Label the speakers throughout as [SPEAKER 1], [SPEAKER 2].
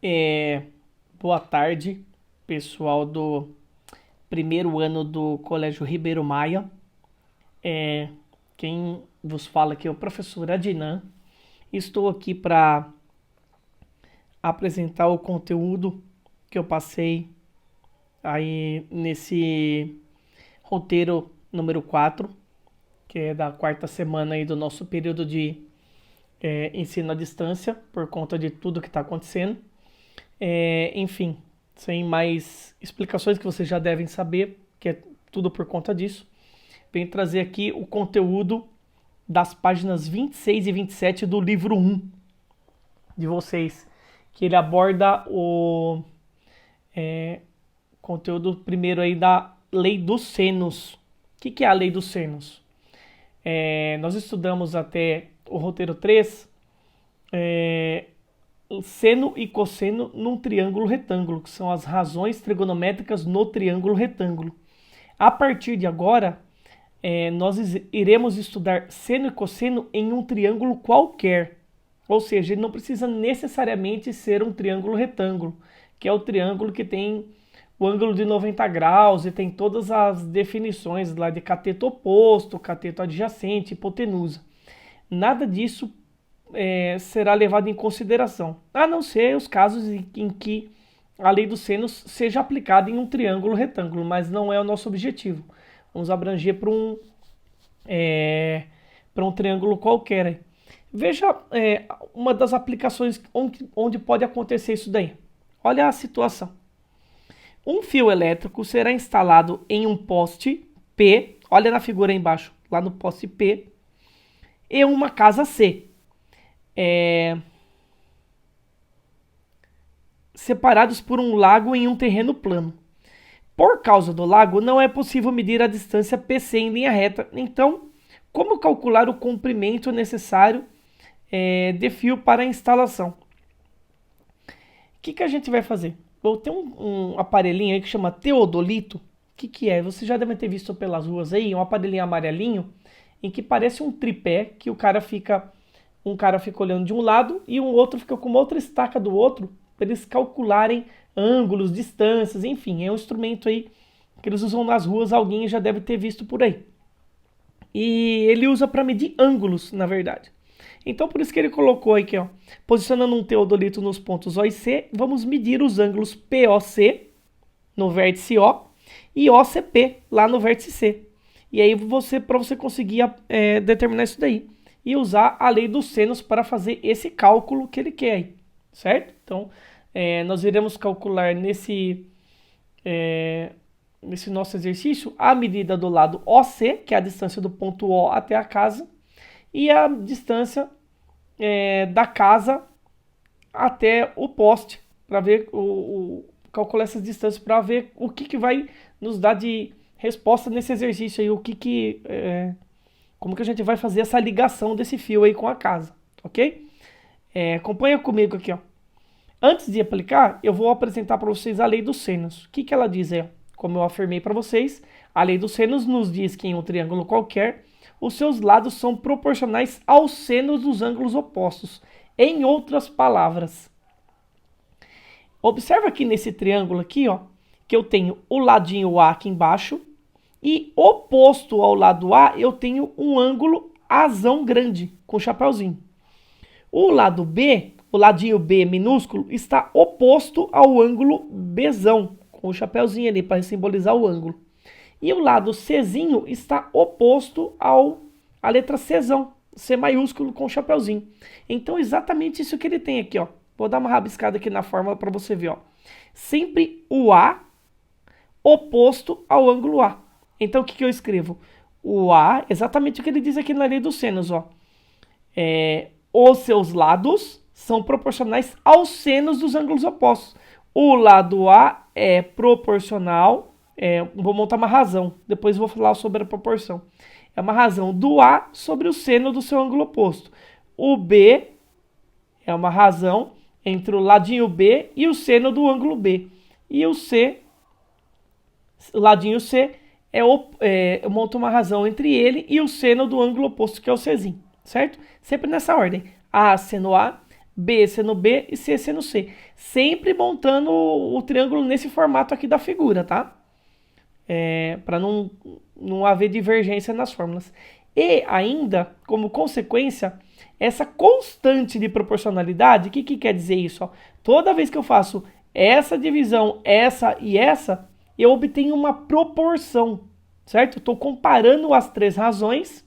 [SPEAKER 1] É, Boa tarde, pessoal do primeiro ano do Colégio Ribeiro Maia. É, Quem vos fala aqui é o professor Adnan. Estou aqui para apresentar o conteúdo que eu passei aí nesse roteiro número 4, que é da quarta semana aí do nosso período de ensino à distância, por conta de tudo que está acontecendo. Enfim, sem mais explicações que vocês já devem saber, que é tudo por conta disso, venho trazer aqui o conteúdo das páginas 26 e 27 do livro 1 de vocês, que ele aborda o conteúdo primeiro aí da lei dos senos. O que é a lei dos senos? Nós estudamos até o roteiro 3, seno e cosseno num triângulo retângulo, que são as razões trigonométricas no triângulo retângulo. A partir de agora, nós iremos estudar seno e cosseno em um triângulo qualquer. Ou seja, ele não precisa necessariamente ser um triângulo retângulo, que é o triângulo que tem o ângulo de 90 graus e tem todas as definições lá de cateto oposto, cateto adjacente, hipotenusa. Nada disso será levado em consideração, a não ser os casos em que a lei dos senos seja aplicada em um triângulo retângulo, mas não é o nosso objetivo. Vamos abranger para um triângulo qualquer. Veja uma das aplicações onde pode acontecer isso daí. Olha a situação. Um fio elétrico será instalado em um poste P, olha na figura aí embaixo, lá no poste P, e uma casa C, separados por um lago em um terreno plano. Por causa do lago, não é possível medir a distância PC em linha reta. Então, como calcular o comprimento necessário de fio para a instalação? O que a gente vai fazer? Eu tenho um aparelhinho aí que chama teodolito. O que é? Você já deve ter visto pelas ruas aí, um aparelhinho amarelinho, em que parece um tripé, que um cara fica olhando de um lado e um outro fica com uma outra estaca do outro, para eles calcularem ângulos, distâncias, enfim, é um instrumento aí que eles usam nas ruas, alguém já deve ter visto por aí. E ele usa para medir ângulos, na verdade. Então, por isso que ele colocou aqui, ó, posicionando um teodolito nos pontos O e C, vamos medir os ângulos POC no vértice O e OCP lá no vértice C. E aí, para você conseguir determinar isso daí e usar a lei dos senos para fazer esse cálculo que ele quer aí, certo? Então, nós iremos calcular nesse nosso exercício a medida do lado OC, que é a distância do ponto O até a casa, e a distância da casa até o poste, para ver calcular essas distâncias para ver o que vai nos dar de resposta nesse exercício aí, como que a gente vai fazer essa ligação desse fio aí com a casa, ok? Acompanha comigo aqui, ó. Antes de aplicar, eu vou apresentar para vocês a lei dos senos. O que ela diz aí? Como eu afirmei para vocês, a lei dos senos nos diz que em um triângulo qualquer, os seus lados são proporcionais aos senos dos ângulos opostos. Em outras palavras, observa aqui nesse triângulo aqui, ó, que eu tenho o ladinho A aqui embaixo e oposto ao lado A eu tenho um ângulo Azão grande, com chapéuzinho. O lado B, o ladinho B minúsculo, está oposto ao ângulo Bzão, com o chapéuzinho ali para simbolizar o ângulo. E o lado Czinho está oposto à letra Czão, C maiúsculo com o chapéuzinho. Então, exatamente isso que ele tem aqui, ó. Vou dar uma rabiscada aqui na fórmula para você ver, ó. Sempre o A oposto ao ângulo A. Então, o que eu escrevo? O A, exatamente o que ele diz aqui na lei dos senos, ó. Os seus lados são proporcionais aos senos dos ângulos opostos. O lado A é proporcional. Vou montar uma razão, depois vou falar sobre a proporção. É uma razão do A sobre o seno do seu ângulo oposto. O B é uma razão entre o ladinho B e o seno do ângulo B. E o C, o ladinho C, eu monto uma razão entre ele e o seno do ângulo oposto, que é o Czinho, certo? Sempre nessa ordem. A seno A, B seno B e C seno C. Sempre montando o triângulo nesse formato aqui da figura, tá? Para não haver divergência nas fórmulas. E ainda, como consequência, essa constante de proporcionalidade, o que quer dizer isso? Ó? Toda vez que eu faço essa divisão, essa e essa, eu obtenho uma proporção, certo? Estou comparando as três razões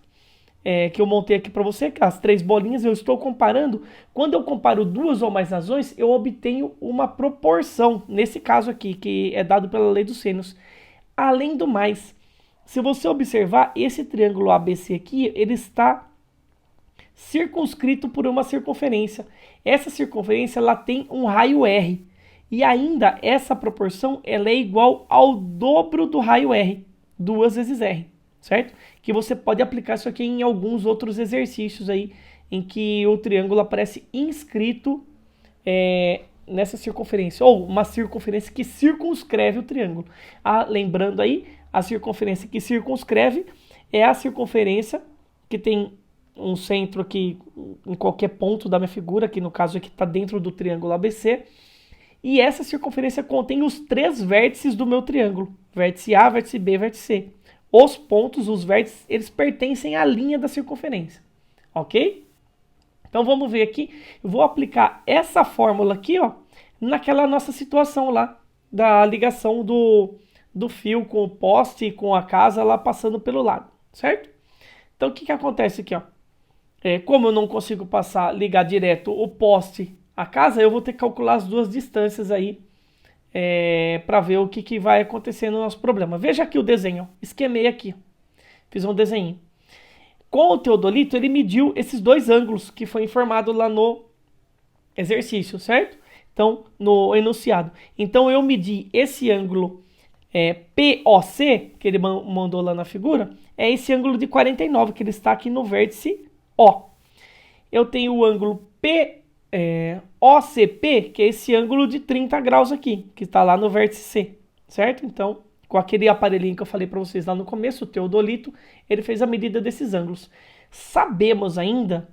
[SPEAKER 1] que eu montei aqui para você, as três bolinhas, eu estou comparando. Quando eu comparo duas ou mais razões, eu obtenho uma proporção, nesse caso aqui, que é dado pela lei dos sênios. Além do mais, se você observar, esse triângulo ABC aqui, ele está circunscrito por uma circunferência. Essa circunferência ela tem um raio R. E ainda essa proporção ela é igual ao dobro do raio R, 2 vezes R, certo? Que você pode aplicar isso aqui em alguns outros exercícios aí, em que o triângulo aparece inscrito nessa circunferência, ou uma circunferência que circunscreve o triângulo. Lembrando aí, a circunferência que circunscreve é a circunferência que tem um centro aqui em qualquer ponto da minha figura, que no caso aqui está dentro do triângulo ABC, e essa circunferência contém os três vértices do meu triângulo, vértice A, vértice B, vértice C. Os pontos, os vértices, eles pertencem à linha da circunferência, ok? Então vamos ver aqui, eu vou aplicar essa fórmula aqui, ó, naquela nossa situação lá, da ligação do fio com o poste e com a casa lá passando pelo lado, certo? Então o que acontece aqui, ó? Como eu não consigo ligar direto o poste à casa, eu vou ter que calcular as duas distâncias aí para ver o que vai acontecer no nosso problema. Veja aqui o desenho, esquemei aqui, fiz um desenho. Com o teodolito, ele mediu esses dois ângulos que foi informado lá no exercício, certo? Então, no enunciado. Então, eu medi esse ângulo POC, que ele mandou lá na figura, é esse ângulo de 49, que ele está aqui no vértice O. Eu tenho o ângulo OCP, que é esse ângulo de 30 graus aqui, que está lá no vértice C, certo? Então, com aquele aparelhinho que eu falei para vocês lá no começo, o teodolito, ele fez a medida desses ângulos. Sabemos ainda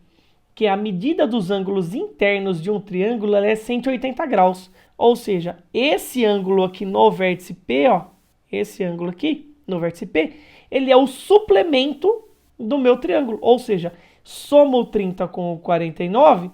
[SPEAKER 1] que a medida dos ângulos internos de um triângulo é 180 graus. Ou seja, esse ângulo aqui no vértice P, ó, esse ângulo aqui no vértice P, ele é o suplemento do meu triângulo. Ou seja, somo o 30 com o 49,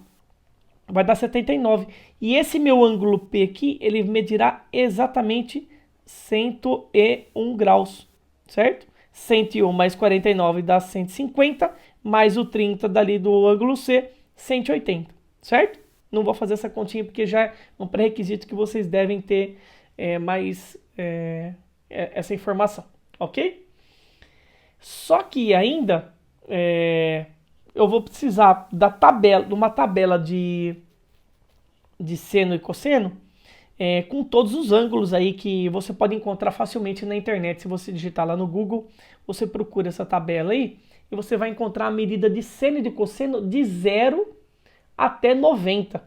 [SPEAKER 1] vai dar 79. E esse meu ângulo P aqui, ele medirá exatamente 101 graus, certo? 101 mais 49 dá 150, mais o 30 dali do ângulo C, 180, certo? Não vou fazer essa continha porque já é um pré-requisito que vocês devem ter essa informação, ok? Só que ainda eu vou precisar de uma tabela de seno e cosseno, com todos os ângulos aí que você pode encontrar facilmente na internet. Se você digitar lá no Google, você procura essa tabela aí e você vai encontrar a medida de seno e de cosseno de 0 até 90.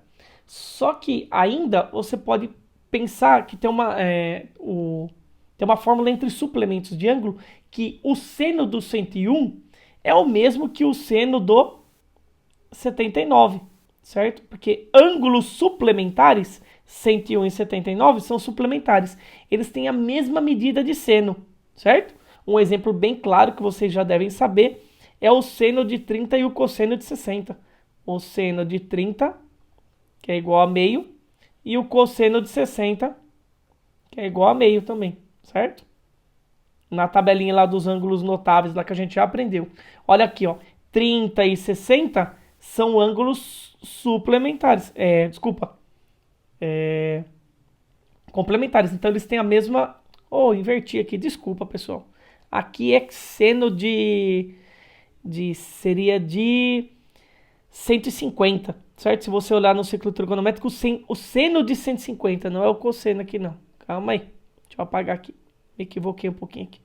[SPEAKER 1] Só que ainda você pode pensar que tem uma fórmula entre suplementos de ângulo, que o seno do 101 é o mesmo que o seno do 79, certo? Porque ângulos suplementares, 101 e 79, são suplementares. Eles têm a mesma medida de seno, certo? Um exemplo bem claro que vocês já devem saber é o seno de 30 e o cosseno de 60. O seno de 30, que é igual a meio, e o cosseno de 60, que é igual a meio também, certo? Na tabelinha lá dos ângulos notáveis, lá que a gente já aprendeu. Olha aqui, ó, 30 e 60 são ângulos suplementares. Complementares. Então eles têm a mesma... inverti aqui, desculpa, pessoal. Aqui é seno seria de 150, certo? Se você olhar no ciclo trigonométrico, o seno de 150, não é o cosseno aqui não. Calma aí, deixa eu apagar aqui. Me equivoquei um pouquinho aqui.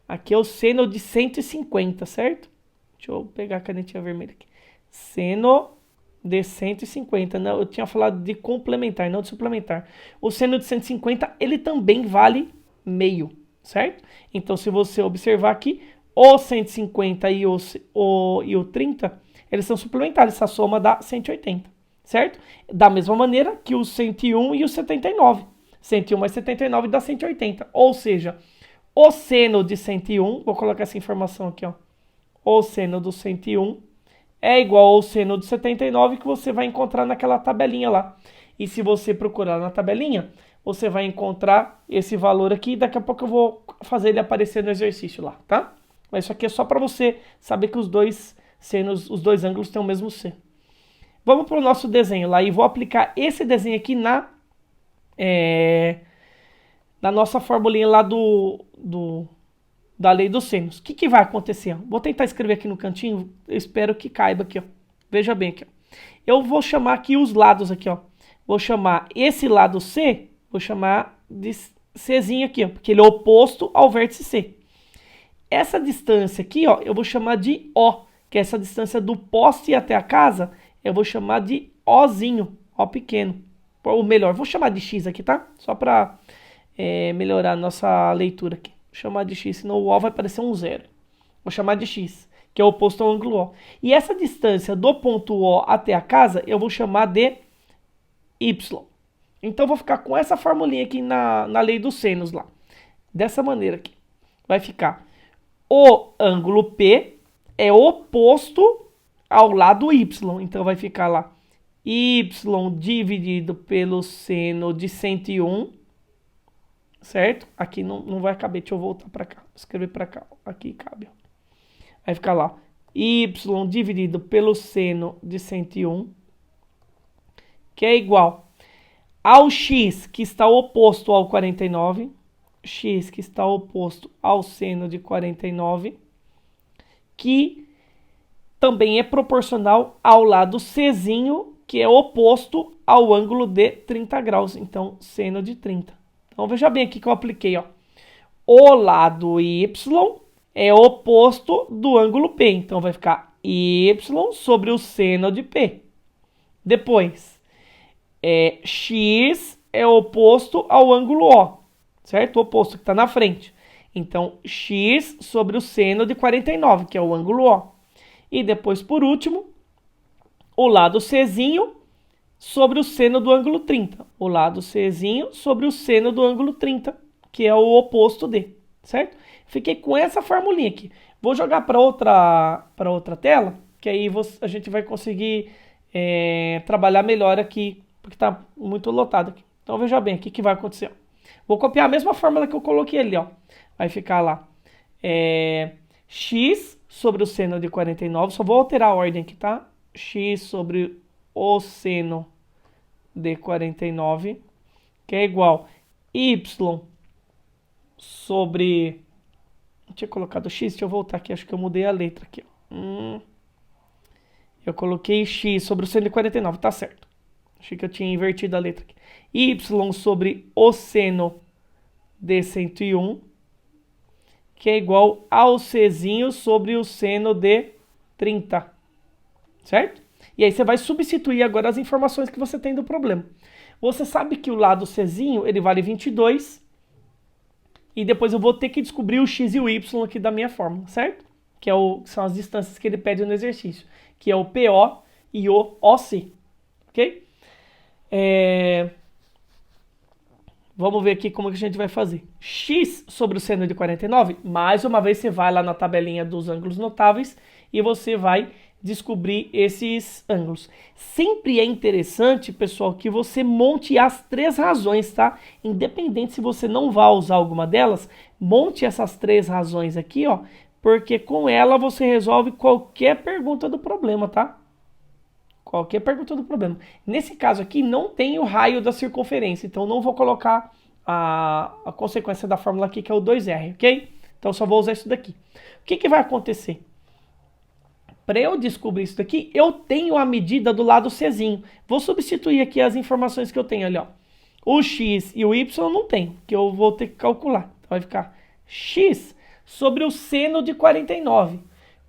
[SPEAKER 1] Aqui é o seno de 150, certo? Deixa eu pegar a canetinha vermelha aqui. Seno de 150, não, eu tinha falado de complementar, não de suplementar. O seno de 150, ele também vale meio, certo? Então, se você observar aqui, o 150 e o 30, eles são suplementares, essa soma dá 180, certo? Da mesma maneira que o 101 e o 79. 101 mais 79 dá 180. Ou seja, o seno de 101, vou colocar essa informação aqui, ó. O seno do 101 é igual ao seno de 79 que você vai encontrar naquela tabelinha lá. E se você procurar na tabelinha, você vai encontrar esse valor aqui. Daqui a pouco eu vou fazer ele aparecer no exercício lá, tá? Mas isso aqui é só para você saber que os dois senos, os dois ângulos têm o mesmo seno. Vamos para o nosso desenho lá e vou aplicar esse desenho aqui na nossa formulinha lá da lei dos senos. O que vai acontecer? Vou tentar escrever aqui no cantinho, eu espero que caiba aqui, ó. Veja bem aqui, ó. Eu vou chamar aqui os lados aqui, ó. Vou chamar esse lado C, vou chamar de Czinho aqui, ó, porque ele é oposto ao vértice C. Essa distância aqui, ó, eu vou chamar de O, que é essa distância do poste até a casa, eu vou chamar de Ozinho, O pequeno. Ou melhor, vou chamar de X aqui, tá? Só para melhorar a nossa leitura aqui. Vou chamar de X, senão o O vai parecer um zero. Vou chamar de X, que é o oposto ao ângulo O. E essa distância do ponto O até a casa, eu vou chamar de Y. Então, vou ficar com essa formulinha aqui na lei dos senos lá. Dessa maneira aqui. Vai ficar o ângulo P é oposto ao lado Y. Então, vai ficar lá Y dividido pelo seno de 101. Certo? Aqui não vai caber. Deixa eu voltar para cá. Vou escrever para cá. Aqui cabe. Vai ficar lá Y dividido pelo seno de 101. Que é igual ao X, que está oposto ao 49, X, que está oposto ao seno de 49, que também é proporcional ao lado Czinho, que é oposto ao ângulo de 30 graus, então seno de 30. Então veja bem aqui que eu apliquei, ó. O lado Y é oposto do ângulo P, então vai ficar Y sobre o seno de P. Depois, X é oposto ao ângulo O, certo? O oposto que está na frente. Então, X sobre o seno de 49, que é o ângulo O. E depois, por último, o lado Czinho sobre o seno do ângulo 30. O lado Czinho sobre o seno do ângulo 30, que é o oposto D, certo? Fiquei com essa formulinha aqui. Vou jogar para outra tela, que aí a gente vai conseguir trabalhar melhor aqui, porque está muito lotado aqui. Então veja bem, o que vai acontecer. Vou copiar a mesma fórmula que eu coloquei ali, ó. Vai ficar lá X sobre o seno de 49, só vou alterar a ordem aqui, tá? X sobre o seno de 49, que é igual Y sobre... Eu tinha colocado X, deixa eu voltar aqui, acho que eu mudei a letra aqui, ó. Eu coloquei X sobre o seno de 49, tá certo. Achei que eu tinha invertido a letra aqui. Y sobre o seno de 101, que é igual ao Czinho sobre o seno de 30. Certo? E aí você vai substituir agora as informações que você tem do problema. Você sabe que o lado Czinho, ele vale 22. E depois eu vou ter que descobrir o X e o Y aqui da minha fórmula, certo? Que são as distâncias que ele pede no exercício. Que é o PO e o OC. Ok? Vamos ver aqui como que a gente vai fazer. X sobre o seno de 49, mais uma vez você vai lá na tabelinha dos ângulos notáveis e você vai descobrir esses ângulos. Sempre é interessante, pessoal, que você monte as três razões, tá? Independente se você não vai usar alguma delas, monte essas três razões aqui, ó, porque com ela você resolve qualquer pergunta do problema, tá? Qualquer pergunta do problema. Nesse caso aqui, não tem o raio da circunferência, então não vou colocar a consequência da fórmula aqui, que é o 2R, ok? Então só vou usar isso daqui. O que vai acontecer? Para eu descobrir isso daqui, eu tenho a medida do lado Czinho. Vou substituir aqui as informações que eu tenho ali, ó. O X e o Y não tem, que eu vou ter que calcular. Então vai ficar X sobre o seno de 49.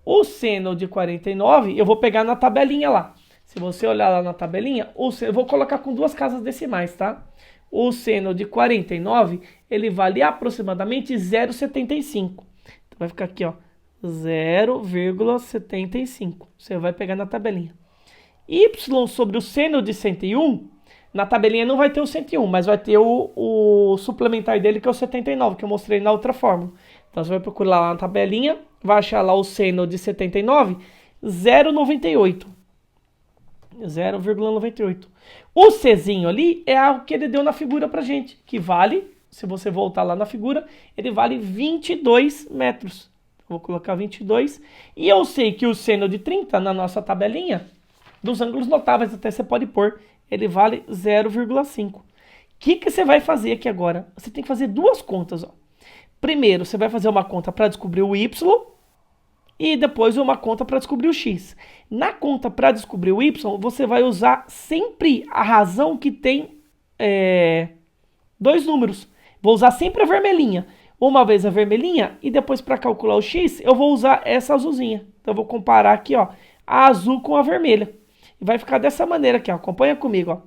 [SPEAKER 1] O seno de 49, eu vou pegar na tabelinha lá. Se você olhar lá na tabelinha, eu vou colocar com duas casas decimais, tá? O seno de 49, ele vale aproximadamente 0,75. Então vai ficar aqui, ó, 0,75. Você vai pegar na tabelinha. y sobre o seno de 101, na tabelinha não vai ter o 101, mas vai ter o suplementar dele, que é o 79, que eu mostrei na outra fórmula. Então você vai procurar lá na tabelinha, vai achar lá o seno de 79, 0,98. 0,98. O Czinho ali é o que ele deu na figura pra gente, que vale, se você voltar lá na figura, ele vale 22 metros. Vou colocar 22. E eu sei que o seno de 30, na nossa tabelinha, dos ângulos notáveis, até você pode pôr, ele vale 0,5. O que você vai fazer aqui agora? Você tem que fazer duas contas. Ó. Primeiro, você vai fazer uma conta para descobrir o y e depois uma conta para descobrir o x. Na conta para descobrir o y, você vai usar sempre a razão que tem dois números. Vou usar sempre a vermelhinha. Uma vez a vermelhinha e depois para calcular o x, eu vou usar essa azulzinha. Então eu vou comparar aqui, ó, a azul com a vermelha. E vai ficar dessa maneira aqui, ó. Acompanha comigo, ó.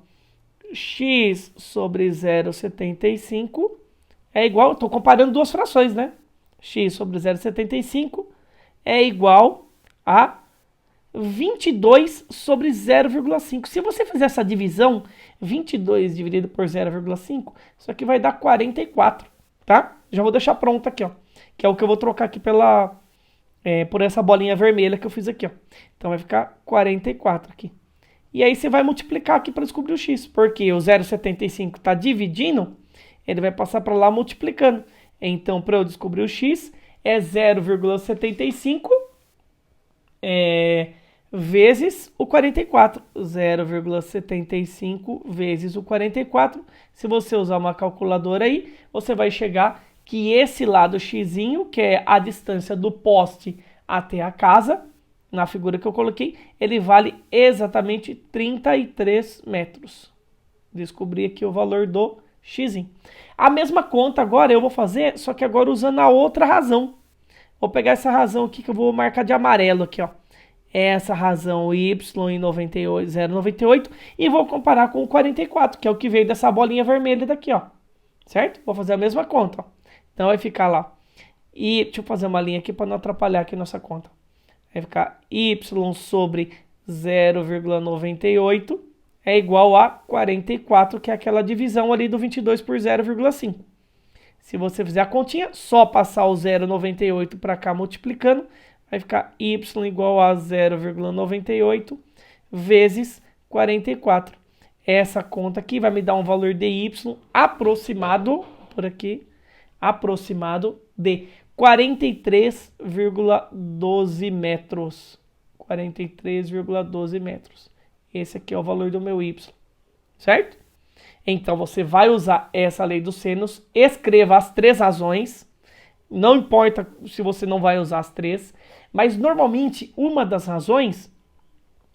[SPEAKER 1] X sobre 0,75 é igual, estou comparando duas frações, né? X sobre 0,75 é igual a 22 sobre 0,5. Se você fizer essa divisão, 22 dividido por 0,5, isso aqui vai dar 44, tá? Já vou deixar pronto aqui, ó. Que é o que eu vou trocar aqui por essa bolinha vermelha que eu fiz aqui, ó. Então vai ficar 44 aqui. E aí você vai multiplicar aqui para descobrir o x, porque o 0,75 está dividindo, ele vai passar para lá multiplicando. Então, para eu descobrir o x, é 0,75 vezes o 44. 0,75 vezes o 44. Se você usar uma calculadora aí, você vai chegar que esse lado xzinho, que é a distância do poste até a casa, na figura que eu coloquei, ele vale exatamente 33 metros. Descobri aqui o valor do x. A mesma conta agora eu vou fazer, só que agora usando a outra razão. Vou pegar essa razão aqui que eu vou marcar de amarelo aqui, ó. Essa razão y em 0,98 e vou comparar com o 44, que é o que veio dessa bolinha vermelha daqui, ó. Certo? Vou fazer a mesma conta, ó. Então vai ficar lá. E deixa eu fazer uma linha aqui para não atrapalhar aqui nossa conta. Vai ficar y sobre 0,98 é igual a 44, que é aquela divisão ali do 22 por 0,5. Se você fizer a continha, só passar o 0,98 para cá multiplicando, vai ficar y igual a 0,98 vezes 44. Essa conta aqui vai me dar um valor de y aproximado, por aqui, aproximado de 43,12 metros. 43,12 metros. Esse aqui é o valor do meu y, certo? Então você vai usar essa lei dos senos, escreva as três razões, não importa se você não vai usar as três, mas normalmente uma das razões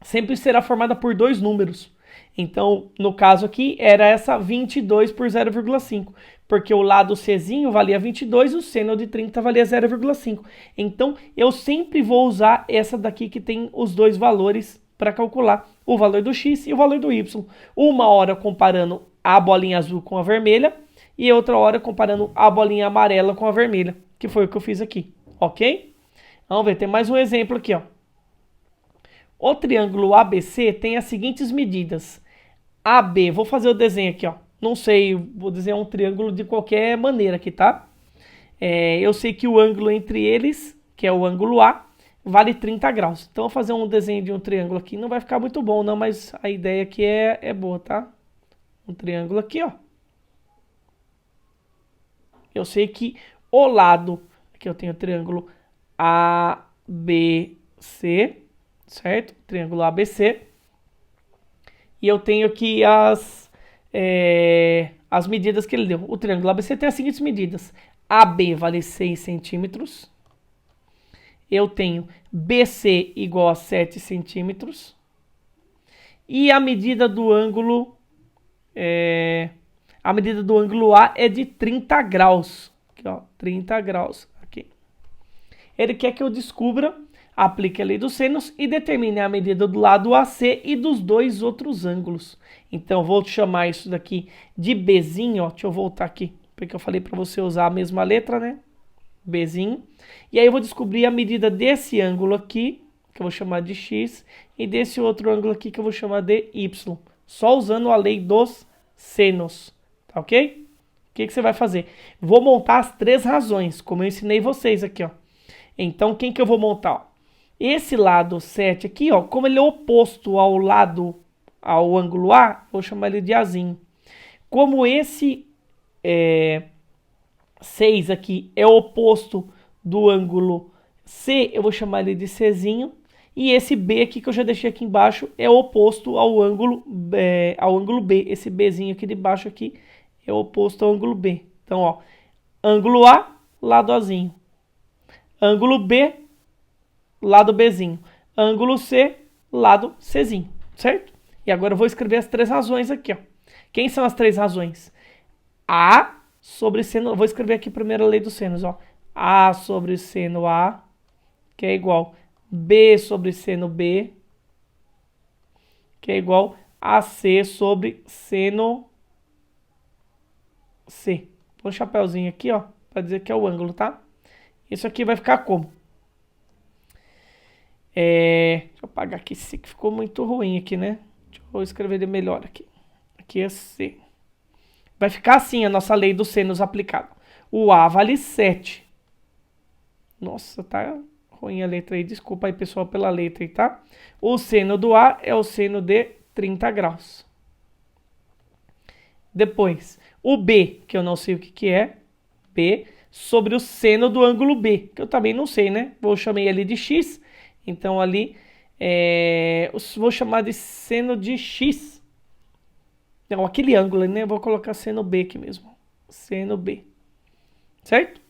[SPEAKER 1] sempre será formada por dois números. Então, no caso aqui, era essa 22 por 0,5, porque o lado Czinho valia 22 e o seno de 30 valia 0,5. Então, eu sempre vou usar essa daqui que tem os dois valores para calcular o valor do x e o valor do y. Uma hora comparando a bolinha azul com a vermelha e outra hora comparando a bolinha amarela com a vermelha, que foi o que eu fiz aqui, ok? Vamos ver, tem mais um exemplo aqui, ó. O triângulo ABC tem as seguintes medidas. AB, vou fazer o desenho aqui, ó. Não sei, vou desenhar um triângulo de qualquer maneira aqui, tá? Eu sei que o ângulo entre eles, que é o ângulo A, vale 30 graus. Então, eu vou fazer um desenho de um triângulo aqui. Não vai ficar muito bom, não, mas a ideia aqui é boa, tá? Um triângulo aqui, ó. Eu sei que o lado, aqui eu tenho o triângulo ABC, certo? Triângulo ABC. E eu tenho aqui as medidas que ele deu. O triângulo ABC tem as seguintes medidas. AB vale 6 centímetros. Eu tenho BC igual a 7 centímetros. E a medida do ângulo A é de 30 graus. Aqui, ó, 30 graus. Aqui. Ele quer que eu descubra, aplique a lei dos senos e determine a medida do lado AC e dos dois outros ângulos. Então, vou chamar isso daqui de Bzinho, ó. Deixa eu voltar aqui, porque eu falei para você usar a mesma letra, né? Bzinho. E aí eu vou descobrir a medida desse ângulo aqui, que eu vou chamar de x, e desse outro ângulo aqui que eu vou chamar de y. Só usando a lei dos senos, tá ok? O que você vai fazer? Vou montar as três razões, como eu ensinei vocês aqui, ó. Então, quem que eu vou montar? Esse lado 7 aqui, ó, como ele é oposto ao ângulo A, vou chamar ele de Azinho. Como esse 6 aqui é oposto do ângulo C, eu vou chamar ele de Czinho. E esse B aqui que eu já deixei aqui embaixo é oposto ao ângulo B. Esse Bzinho aqui de baixo aqui é oposto ao ângulo B. Então, ó, ângulo A, lado Azinho. Ângulo B, lado Bzinho. Ângulo C, lado Czinho, certo? E agora eu vou escrever as três razões aqui, ó. Quem são as três razões? A sobre seno... Eu vou escrever aqui primeiro a lei dos senos, ó. A sobre seno A, que é igual B sobre seno B, que é igual a C sobre seno C. Põe um chapéuzinho aqui, ó, para dizer que é o ângulo, tá? Isso aqui vai ficar como? Deixa eu apagar aqui esse que ficou muito ruim aqui, né? Deixa eu escrever ele melhor aqui. Aqui é C. Vai ficar assim a nossa lei dos senos aplicada. O A vale 7. Nossa, tá ruim a letra aí. Desculpa aí, pessoal, pela letra aí, tá? O seno do A é o seno de 30 graus. Depois, o B, que eu não sei o que é, B, sobre o seno do ângulo B, que eu também não sei, né? Vou chamar ele de X, então ali vou chamar de seno de X. Não, aquele ângulo, né? Vou colocar seno B aqui mesmo. Seno B. Certo?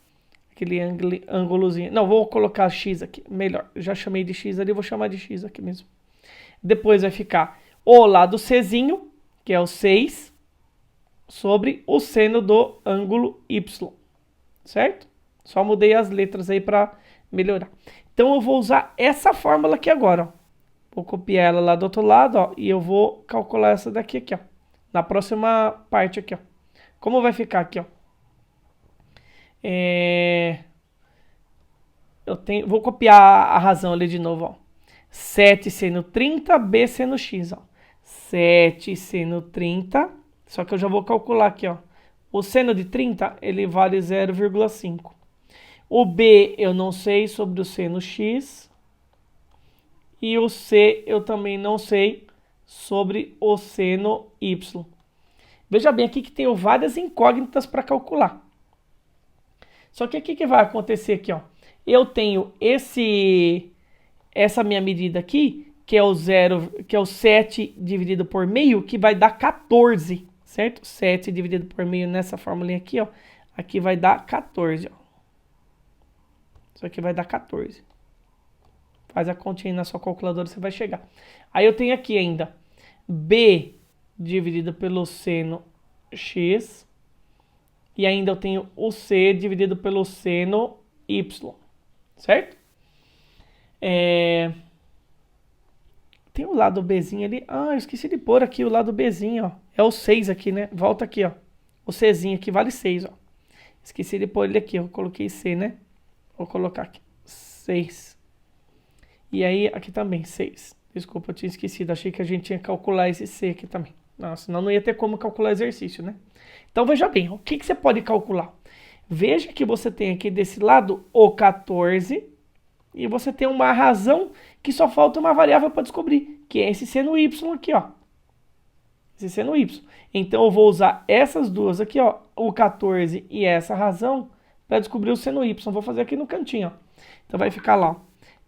[SPEAKER 1] Aquele ângulozinho. Não, vou colocar X aqui. Melhor. Já chamei de X ali, vou chamar de X aqui mesmo. Depois vai ficar o lado Czinho, que é o 6, sobre o seno do ângulo Y. Certo? Só mudei as letras aí para melhorar. Então eu vou usar essa fórmula aqui agora, ó. Vou copiar ela lá do outro lado, ó, e eu vou calcular essa daqui aqui, ó. Na próxima parte aqui, ó. Como vai ficar aqui, ó? Vou copiar a razão ali de novo, ó. 7 seno 30, B seno X, ó. 7 seno 30, só que eu já vou calcular aqui, ó. O seno de 30, ele vale 0,5. O B eu não sei sobre o seno X. E o C eu também não sei sobre o seno Y. Veja bem aqui que tenho várias incógnitas para calcular. Só que o que vai acontecer aqui, ó? Eu tenho essa minha medida aqui, que é o 7 dividido por meio, que vai dar 14, certo? 7 dividido por meio nessa formulinha aqui, ó. Aqui vai dar 14, ó. Isso aqui vai dar 14. Faz a continha na sua calculadora, você vai chegar. Aí eu tenho aqui ainda B dividido pelo seno X. E ainda eu tenho o C dividido pelo seno Y. Certo? Tem o lado Bzinho ali. Ah, eu esqueci de pôr aqui o lado Bzinho, ó. É o 6 aqui, né? Volta aqui, ó. O Czinho aqui vale 6, ó. Esqueci de pôr ele aqui, eu coloquei C, né? Vou colocar aqui. 6. E aí, aqui também, 6. Desculpa, eu tinha esquecido. Achei que a gente tinha que calcular esse C aqui também. Não, senão não ia ter como calcular exercício, né? Então, veja bem, o que você pode calcular? Veja que você tem aqui desse lado o 14 e você tem uma razão que só falta uma variável para descobrir, que é esse seno Y aqui, ó. Esse seno Y. Então, eu vou usar essas duas aqui, ó, o 14 e essa razão, para descobrir o seno Y. Vou fazer aqui no cantinho, ó. Então, vai ficar lá, ó.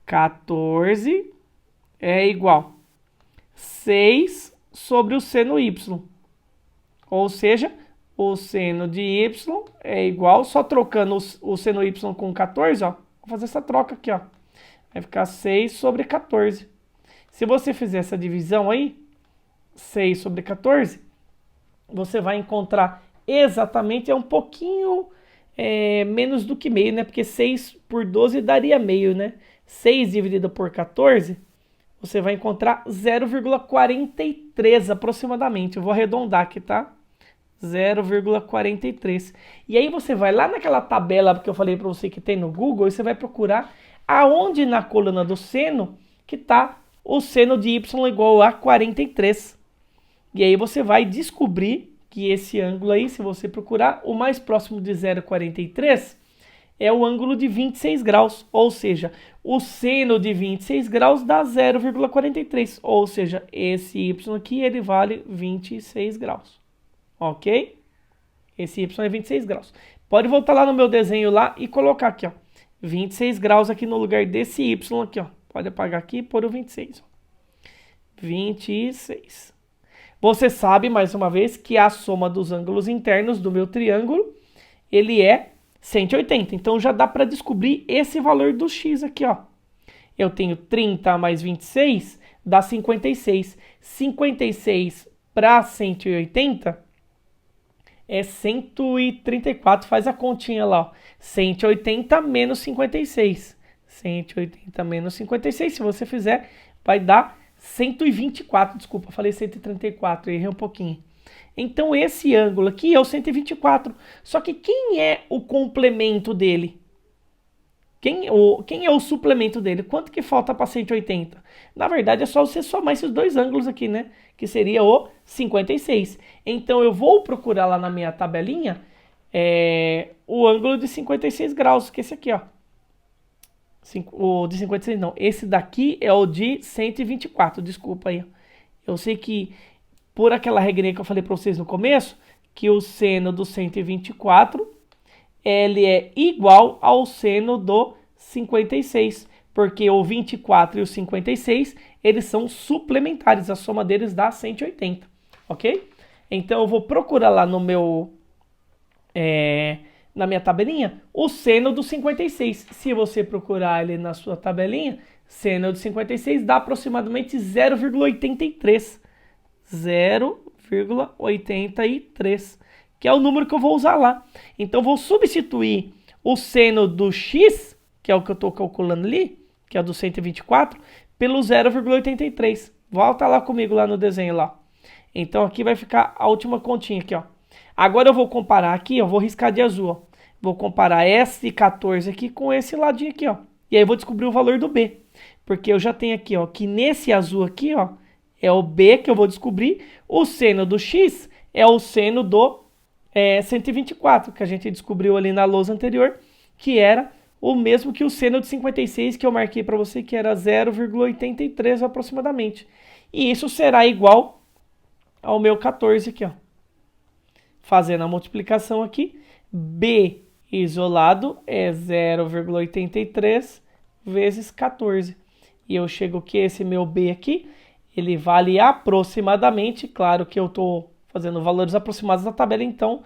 [SPEAKER 1] 14 é igual 6 sobre o seno Y. Ou seja, o seno de Y é igual, só trocando o seno Y com 14, ó. Vou fazer essa troca aqui, ó. Vai ficar 6 sobre 14. Se você fizer essa divisão aí, 6 sobre 14, você vai encontrar exatamente, é um pouquinho menos do que meio, né? Porque 6 por 12 daria meio, né? 6 dividido por 14, você vai encontrar 0,43 aproximadamente. Eu vou arredondar aqui, tá? 0,43. E aí você vai lá naquela tabela que eu falei para você que tem no Google e você vai procurar aonde na coluna do seno que está o seno de y igual a 43. E aí você vai descobrir que esse ângulo aí, se você procurar, o mais próximo de 0,43 é o ângulo de 26 graus, ou seja, o seno de 26 graus dá 0,43, ou seja, esse y aqui ele vale 26 graus, ok? Esse y é 26 graus. Pode voltar lá no meu desenho lá e colocar aqui, ó, 26 graus aqui no lugar desse y aqui, ó. Pode apagar aqui e pôr o 26, ó. 26. Você sabe, mais uma vez, que a soma dos ângulos internos do meu triângulo, ele é 180. Então, já dá para descobrir esse valor do x aqui, ó. Eu tenho 30 mais 26, dá 56. 56 para 180 é 134. Faz a continha lá, ó. 180 menos 56. 180 menos 56, se você fizer, vai dar 124, desculpa, falei 134, errei um pouquinho. Então esse ângulo aqui é o 124, só que quem é o complemento dele? Quem é o suplemento dele? Quanto que falta para 180? Na verdade é só você somar esses dois ângulos aqui, né? Que seria o 56. Então eu vou procurar lá na minha tabelinha o ângulo de 56 graus, que é esse aqui, ó. O de 56 não, esse daqui é o de 124, desculpa aí. Eu sei que por aquela regrinha que eu falei para vocês no começo, que o seno do 124, ele é igual ao seno do 56, porque o 24 e o 56, eles são suplementares, a soma deles dá 180, ok? Então eu vou procurar lá no meu... na minha tabelinha, o seno do 56. Se você procurar ele na sua tabelinha, seno do 56 dá aproximadamente 0,83. 0,83, que é o número que eu vou usar lá. Então, vou substituir o seno do x, que é o que eu estou calculando ali, que é o do 124, pelo 0,83. Volta lá comigo lá no desenho lá. Então, aqui vai ficar a última continha aqui, ó. Agora eu vou comparar aqui, eu vou riscar de azul, ó. Vou comparar esse 14 aqui com esse ladinho aqui, ó. E aí eu vou descobrir o valor do B. Porque eu já tenho aqui, ó, que nesse azul aqui, ó, é o B que eu vou descobrir. O seno do X é o seno do 124, que a gente descobriu ali na lousa anterior, que era o mesmo que o seno de 56, que eu marquei para você, que era 0,83 aproximadamente. E isso será igual ao meu 14 aqui, ó. Fazendo a multiplicação aqui, B isolado é 0,83 vezes 14. E eu chego que esse meu B aqui, ele vale aproximadamente, claro que eu estou fazendo valores aproximados da tabela, então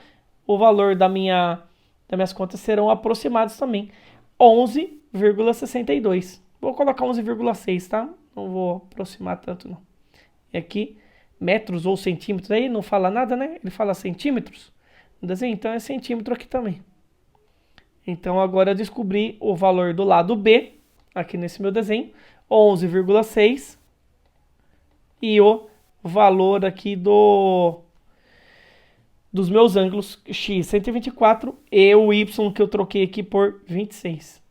[SPEAKER 1] o valor das minhas contas serão aproximados também. 11,62. Vou colocar 11,6, tá? Não vou aproximar tanto, não. E aqui, metros ou centímetros aí, não fala nada, né? Ele fala centímetros no desenho, então é centímetro aqui também. Então agora eu descobri o valor do lado B, aqui nesse meu desenho, 11,6. E o valor aqui dos meus ângulos x 124 e o y que eu troquei aqui por 26.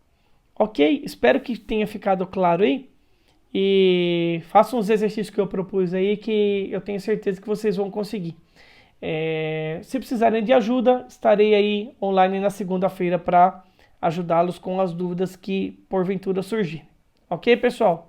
[SPEAKER 1] Ok? Espero que tenha ficado claro aí. E façam os exercícios que eu propus aí, que eu tenho certeza que vocês vão conseguir. Se precisarem de ajuda, estarei aí online na segunda-feira para ajudá-los com as dúvidas que porventura surgirem. Ok, pessoal?